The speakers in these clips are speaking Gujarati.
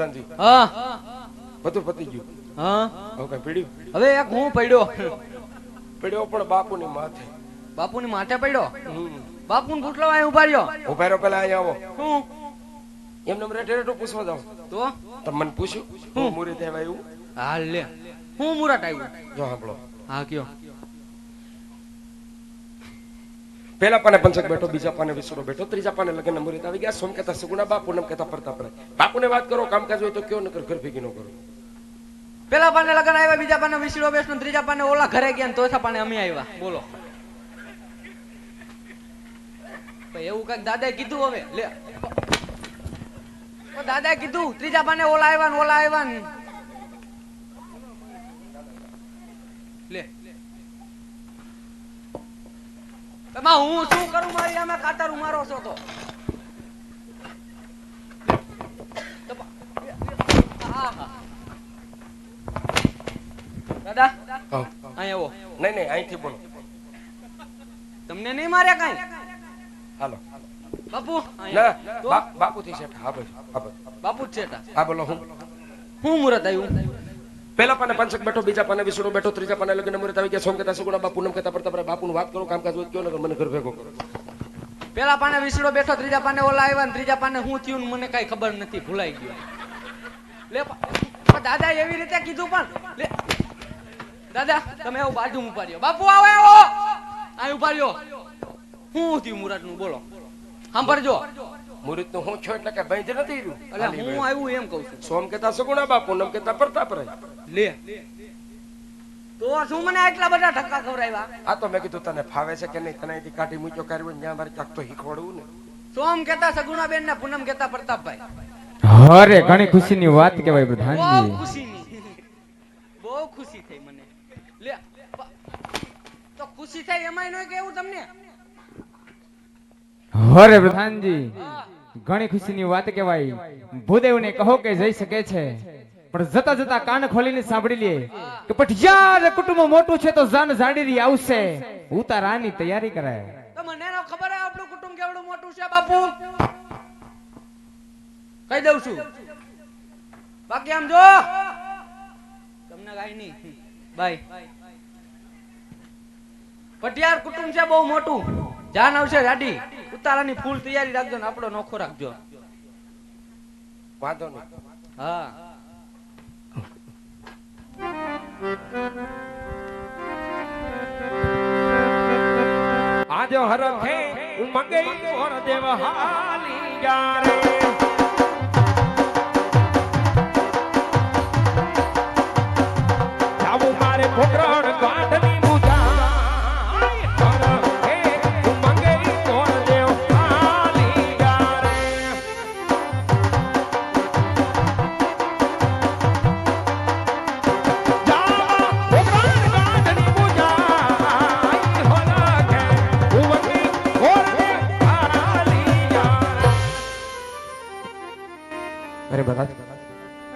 પ્રધાનજી હા બધું પતી ગયું હા હવે કઈ પીડ્યું હવે એક હું પડ્યો પડ્યો પણ બાપુની માથે બાપુની માથે પડ્યો બાપુને પૂછલો અહીં ઉભા રહ્યો ઉભા રહ્યો પેલા અહીંયા આવો શું એમને રેટે રેટો પૂછવા જાવ તો તમે મને પૂછ્યું હું મુરત આવ્યા એવું હાલ લે હું મુરત આવ્યું જો સાંભળો હા કયો પેલા પાને પંચક બેઠો બીજા પાને વિસુરો બેઠો ત્રીજા પાને લગ્ન મુરત આવી ગયા સોમ કહેતા સગુણા બાપુ નમ કહેતા પ્રતાપરાય બાપુને વાત કરો કામકાજ હોય તો કયો નકર ઘર ભેગી ન કરો પેલા પાને લગન આવ્યા બીજા પાને વિસડો બેસનો ત્રીજા પાને ઓલા ઘરે ગયા ને ચોથા પાને અમે આવ્યા બોલો એવું કઈક દાદાએ કીધું હવે લે દાદાએ કીધું ત્રીજા પાને ઓલા આવ્યા ને લે એમાં હું શું કરું મારી આમે કાતર મારો છો તો દાદા અહીં આવો નહીં અહીંથી બોલો તમને નહીં માર્યા કાંઈ હાલો બાપુ ના બાપુ થી શેઠ હા ભાઈ બાપુ જ છે હા બોલો હું મુરત આવ્યું પેલા પાને પંચક બેઠો બીજા પાને વિસુડો બેઠો ત્રીજા પાને લગ્ન મુરત આવી ગયા સોમ કહેતા સગુણા બાપુ નમ કહેતા પ્રતાપરાય બાપુનું વાત કરો કામકાજ હોય કયો નકર મને ઘર ભેગો કરો પેલા પાને વિસડો બેઠો ત્રીજા પાને ઓલા આવ્યા ને ત્રીજા પાને હું થયું મને કઈ ખબર નથી ભૂલાઈ ગયો લે દાદા એવી રીતે કીધું પણ લે દાદા તમે એવું બાજુ ઉભા રહ્યો બાપુ આવો આ ઉભા રહ્યો હું થયું મુરત નું બોલો સાંભળજો મુરત નું હું છો એટલે કે બંધ નથી રહ્યું એટલે હું આવ્યું એમ કહું છું સોમ કહેતા સગુણા બાપુ નમ કહેતા પ્રતાપરાય લે તો શું મને આટલા બધા ધક્કા ખવડાવ્યા આ તો મેં કીધું તને ફાવે છે કે નહીં તને અહીંથી કાઢી મૂક્યો કર્યું ને જ્યાં મારે ક્યાંક તો શીખવાડવું ને સોમ કહેતા સગુણા બેન ને પૂનમ કહેતા પ્રતાપભાઈ અરે ઘણી ખુશીની વાત કહેવાય પ્રધાનજી બહુ ખુશી થઈ મને લે તો ખુશી થઈ એમાંય ન કેવું તમને અરે પ્રધાનજી ઘણી ખુશીની વાત કહેવાય ભૂદેવને કહો કે જઈ શકે છે પણ જતા જતા કાન ખોલીને સાંભળી લે કે પઠિયાર કુટુંબ મોટું છે તો જાન જાડીરી આવશે ઉતારાની તૈયારી કરાય તો મને નો ખબર હે આપણું કુટુંબ કેવડું મોટું છે બાપુ કહી દઉં છું બાકી આમ જો તમને કાઈ નહીં બાય પટિયાર કુટુંબ છે બહુ મોટું જાન આવશે જાડી ઉતારાની ફૂલ તૈયારી રાખજો ને આપણો નોખો રાખજો વાંધો નહીં હા આજો હરખે ઉમંગે મોર દેવ હાલી જારે જાવું મારે પોકરણ ગાંઠની મુજાય હરખે ઉમંગે મોર દેવ હાલી જારે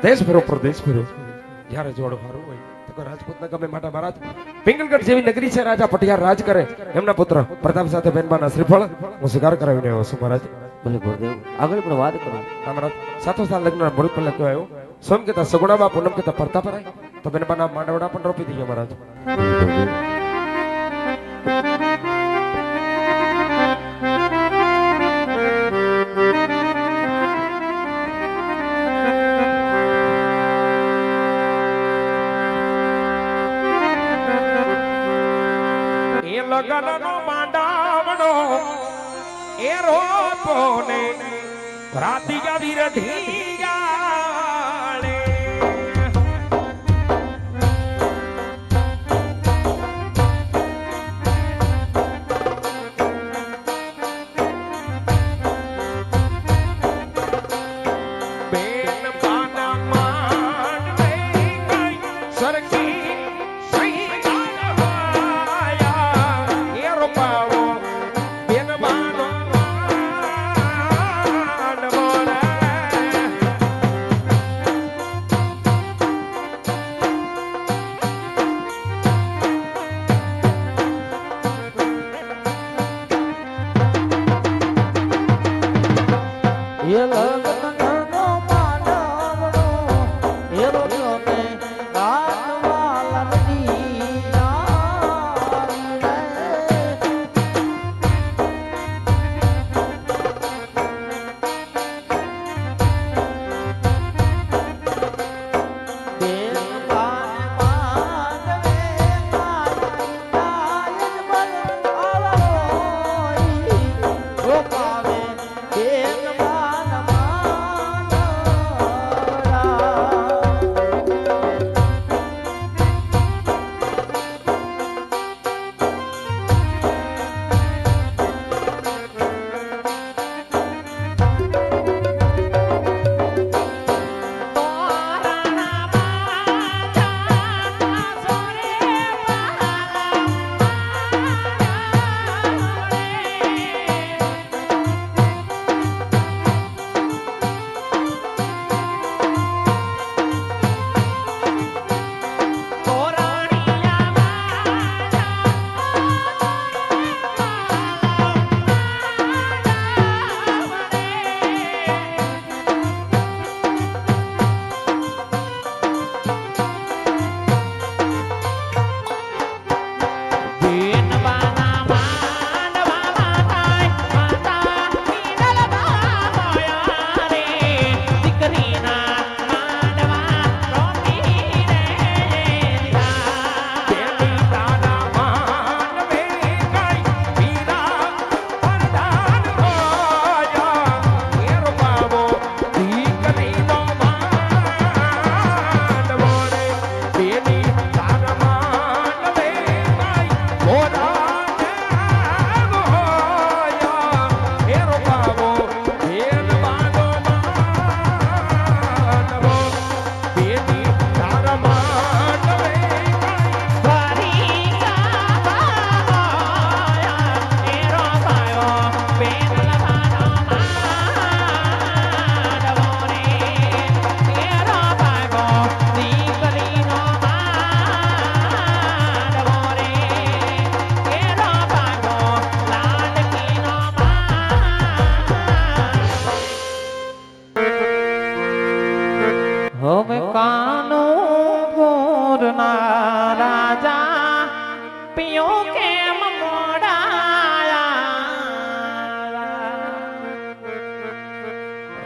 દેશ ફેરો પ્રદેશ ફેરો જ્યારે જોડ ફારું હોય તો રાજપૂતના ગમે માટે મહારાજ પિંગલગઢ જેવી નગરી છે રાજા પટિયાર રાજ કરે એમના પુત્ર પ્રતાપ સાથે બેનબાના શ્રીફળ હું સ્વીકાર કરાવીને આવ્યો છું મહારાજ ભલે ગુરુદેવ આગળ પણ વાત કરો મહારાજ સાથો સાલ લગ્ન મુહૂર્ત પહેલા કહેવાયો સોમ કહેતા સગુણાબા પૂનમ કહેતા પ્રતાપરાય તો બેનબાના માંડવડા પણ રોપી દીધા મહારાજ લગનનો માંડાવણો એ રોપો ને રાતી જાવી રધી ગાળે બેન પાના માંડવે કઈ સરકી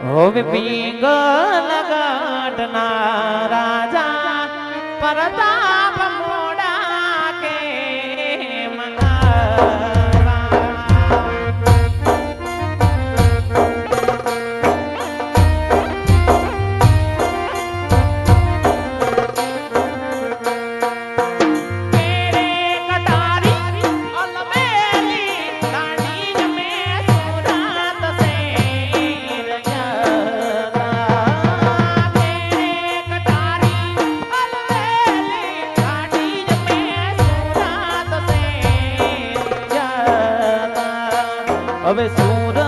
હવે પિંગલ ગઢના રાજા પ્રતાપ મોડા કે મંગાવા. કેરે કટારી અલમેલી દાડી જમે સુરાત શેર ગયા. કેરે કટારી અલમેલી દાડી જમે સુરાત શેર ગયા. હવે સુરત